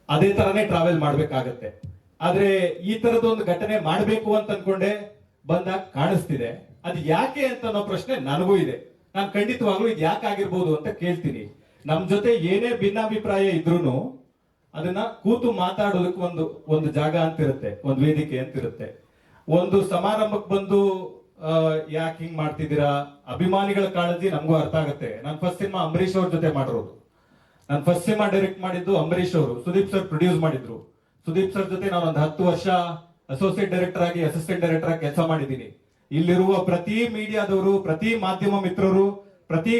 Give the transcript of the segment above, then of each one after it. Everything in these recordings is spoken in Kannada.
ಅದೇ ತರನೇ ಟ್ರಾವೆಲ್ ಮಾಡ್ಬೇಕಾಗತ್ತೆ. ಆದ್ರೆ ಈ ತರದ ಒಂದು ಘಟನೆ ಮಾಡ್ಬೇಕು ಅಂತ ಅನ್ಕೊಂಡೆ ಬಂದಾಗ ಕಾಣಿಸ್ತಿದೆ. ಅದು ಯಾಕೆ ಅಂತ ಅನ್ನೋ ಪ್ರಶ್ನೆ ನನಗೂ ಇದೆ. ನಾನು ಖಂಡಿತವಾಗ್ಲೂ ಇದು ಯಾಕೆ ಆಗಿರ್ಬೋದು ಅಂತ ಕೇಳ್ತೀನಿ. ನಮ್ ಜೊತೆ ಏನೇ ಭಿನ್ನಾಭಿಪ್ರಾಯ ಇದ್ರೂನು ಅದನ್ನ ಕೂತು ಮಾತಾಡೋದಕ್ಕೆ ಒಂದು ಜಾಗ ಅಂತ ಇರುತ್ತೆ, ಒಂದು ವೇದಿಕೆ ಅಂತ ಇರುತ್ತೆ. ಒಂದು ಸಮಾರಂಭಕ್ಕೆ ಬಂದು ಯಾಕೆ ಹಿಂಗ್ ಮಾಡ್ತಿದ್ದೀರಾ, ಅಭಿಮಾನಿಗಳ ಕಾಳಜಿ ನಮಗೂ ಅರ್ಥ ಆಗುತ್ತೆ. ನಾನು ಫಸ್ಟ್ ಸಿನಿಮಾ ಅಂಬರೀಶ್ ಅವ್ರ ಜೊತೆ ಮಾಡಿರೋದು. ನಾನು ಫಸ್ಟ್ ಸಿನಿಮಾ ಡೈರೆಕ್ಟ್ ಮಾಡಿದ್ದು ಅಂಬರೀಶ್ ಅವರು, ಸುದೀಪ್ ಸರ್ ಪ್ರೊಡ್ಯೂಸ್ ಮಾಡಿದ್ರು. ಸುದೀಪ್ ಸರ್ ಜೊತೆ ನಾನು ಒಂದು 10 ವರ್ಷ ಅಸೋಸಿಯೇಟ್ ಡೈರೆಕ್ಟರ್ ಆಗಿ, ಅಸಿಸ್ಟೆಂಟ್ ಡೈರೆಕ್ಟರ್ ಆಗಿ ಕೆಲಸ ಮಾಡಿದ್ದೀನಿ. ಇಲ್ಲಿರುವ ಪ್ರತಿ ಮೀಡಿಯಾದವರು, ಪ್ರತಿ ಮಾಧ್ಯಮ ಮಿತ್ರರು, ಪ್ರತಿ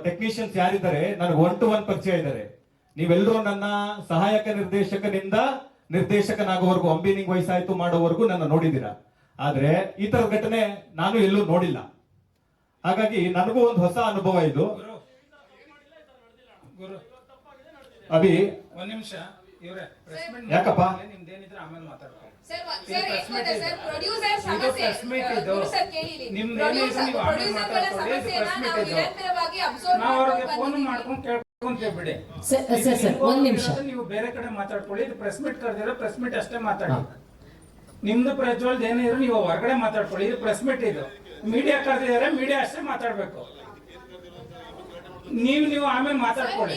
ಟೆಕ್ನಿಷಿಯನ್ಸ್ ಯಾರಿದ್ದಾರೆ ನನಗೆ 1 to 1 ಪರಿಚಯ ಇದ್ದಾರೆ. ನೀವೆಲ್ಲರೂ ನನ್ನ ಸಹಾಯಕ ನಿರ್ದೇಶಕನಿಂದ ನಿರ್ದೇಶಕನಾಗೋವರೆಗೂ, ಅಂಬಿನಿಂಗ್ ವಯಸ್ಸಾಯ್ತು ಮಾಡೋವರೆಗೂ ನನ್ನ ನೋಡಿದ್ದೀರಾ. ಆದ್ರೆ ಈ ತರ ಘಟನೆ ನಾನು ಎಲ್ಲೂ ನೋಡಿಲ್ಲ. ಹಾಗಾಗಿ ನನಗೂ ಒಂದು ಹೊಸ ಅನುಭವ ಇದು. ಅಭಿ ಒಂದ್ ನಿಮಿಷ ಇವ್ರೆ, ಯಾಕಪ್ಪ ನಿಮ್ದೇನಿದ್ರೆ ಆಮೇಲೆ ಮಾತಾಡ್ಕೊಂಡು ಫೋನ್ ಮಾಡ್ಕೊಂಡು ಕೇಳ್ಕೊಂತೀವಿ. ಒಂದ್ ನಿಮಿಷ ನೀವು ಬೇರೆ ಕಡೆ ಮಾತಾಡ್ಕೊಳ್ಳಿ. ಇದು ಪ್ರೆಸ್ ಮೀಟ್ ಕರೆದಿರೋ, ಪ್ರೆಸ್ ಮೀಟ್ ಅಷ್ಟೇ ಮಾತಾಡಿ. ನಿಮ್ದು ಪ್ರಜ್ವಲ್ದ ಏನಿದ್ರು ನೀವು ಹೊರಗಡೆ ಮಾತಾಡ್ಕೊಳ್ಳಿ. ಇದು ಪ್ರೆಸ್ ಮೀಟ್, ಇದು ಮೀಡಿಯಾ ಕರೆದಿದ್ದಾರೆ, ಮೀಡಿಯಾ ಅಷ್ಟೇ ಮಾತಾಡ್ಬೇಕು. ನೀವು ಆಮೇಲೆ ಮಾತಾಡ್ಕೊಳ್ಳಿ.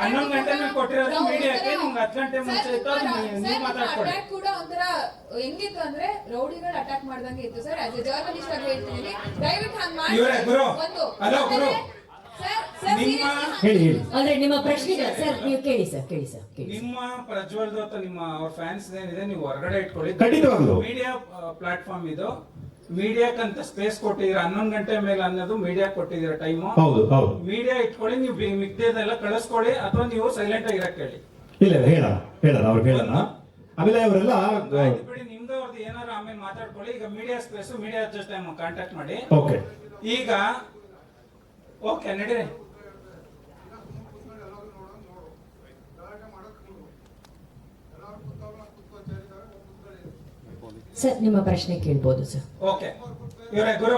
11 ಗಂಟೆ ಮೇಲೆ ಕೊಟ್ಟಿರೋದು ಮೀಡಿಯಾಕ್ಕೆ, ನಿಮ್ಗೆ 10 ಗಂಟೆ ಮುಂಚೆ ಇತ್ತು, ನೀವು ಮಾತಾಡ್ಕೊಳ್ಳಿ. ಕೂಡ ಒಂಥರ ಹೆಂಗಿತ್ತು ಅಂದ್ರೆ ರೌಡಿಗಳು ಅಟ್ಯಾಕ್ ಮಾಡ್ದಂಗೆ ಇತ್ತು ಸರ್. ಆಸ್ ಎ ಜರ್ನಲಿಸ್ಟ್ ಆಗಿ ಹೇಳ್ತೀನಿ, ದಯವಿಟ್ಟು ಹಂಗ್ ಮಾಡಿ. ಗುರು, ಹಲೋ ಗುರು, ಅಂದ್ರೆ ನಿಮ್ಮ ಪ್ರಶ್ನೆ ಸರ್, ನೀವು ಕೇಳಿ ಸರ್, ಕೇಳಿ ಸರ್. ನಿಮ್ಮ ಪ್ರಜ್ವಲ್ದು ಅಥವಾ ನಿಮ್ಮ ಅವ್ರ ಫ್ಯಾನ್ಸ್ ಏನಿದೆ ನೀವು ಹೊರಗಡೆ ಇಟ್ಕೊಳ್ಳಿ. ಮೀಡಿಯಾ ಪ್ಲಾಟ್ಫಾರ್ಮ್ ಇದು, ಮೀಡಿಯಾಕ್ಕಂತ ಸ್ಪೇಸ್ ಕೊಟ್ಟಿದ್ದೀರಾ. 11 ಗಂಟೆ ಮೇಲೆ ಅನ್ನೋದು ಮೀಡಿಯಾ ಕೊಟ್ಟಿದ್ದೀರಾ ಟೈಮು. ಮೀಡಿಯಾ ಇಟ್ಕೊಳ್ಳಿ. ನೀವು ಮಿಕ್ದೇದೆಲ್ಲ ಕಳಿಸ್ಕೊಳ್ಳಿ, ಅಥವಾ ನೀವು ಸೈಲೆಂಟ್ ಆಗಿ ಇರಕ್ಕೆ ಹೇಳಿ. ಇಲ್ಲ ಹೇಳೋಣ ಅವ್ರು ಹೇಳೋಣ. ಆಮೇಲೆ ಅವರೆಲ್ಲ ಬಿಡಿ, ನಿಮ್ದು ಅವ್ರದ್ದು ಏನಾರು ಆಮೇಲೆ ಮಾತಾಡ್ಕೊಳ್ಳಿ. ಈಗ media space, media just contact ಮಾಡಿ. ಓಕೆ, ಈಗ ಓಕೆ ನಡೀರಿ. ಸರ್ ನಿಮ್ಮ ಪ್ರಶ್ನೆ ಕೇಳ್ಬೋದು ಸರ್. ಓಕೆ ಇವರೇ ಗುರು,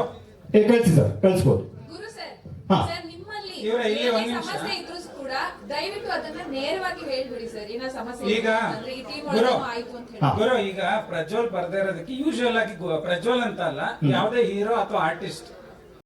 ಕಳಿಸಿ ಸರ್, ಕಳಿಸ್ಬೋದು. ಗುರು ಸರ್, ಹಾ. ಸರ್ ನಿಮ್ಮಲ್ಲಿ ಇವರೇ ಇಲ್ಲಿ ಒಂದ್ ನಿಮಿಷ. ಸಮಸ್ಯೆ ಇದ್ರೂ ಕೂಡ ದಯವಿಟ್ಟು ಅದನ್ನ ನೇರವಾಗಿ ಹೇಳ್ಬಿಡಿ ಸರ್. ಏನೋ ಸಮಸ್ಯೆ ಈಗ ಅಂದ್ರೆ ಈ ಟೀಮ್ ಗುರು, ಆಯ್ತು ಅಂತ ಹೇಳಿ. ಗುರು, ಈಗ ಪ್ರಜ್ವಲ್ ಬರ್ದೇ ಇರೋದಕ್ಕೆ ಯೂಶುವಲ್ ಆಗಿ ಪ್ರಜ್ವಲ್ ಅಂತ ಅಲ್ಲ, ಯಾವುದೇ ಹೀರೋ ಅಥವಾ ಆರ್ಟಿಸ್ಟ್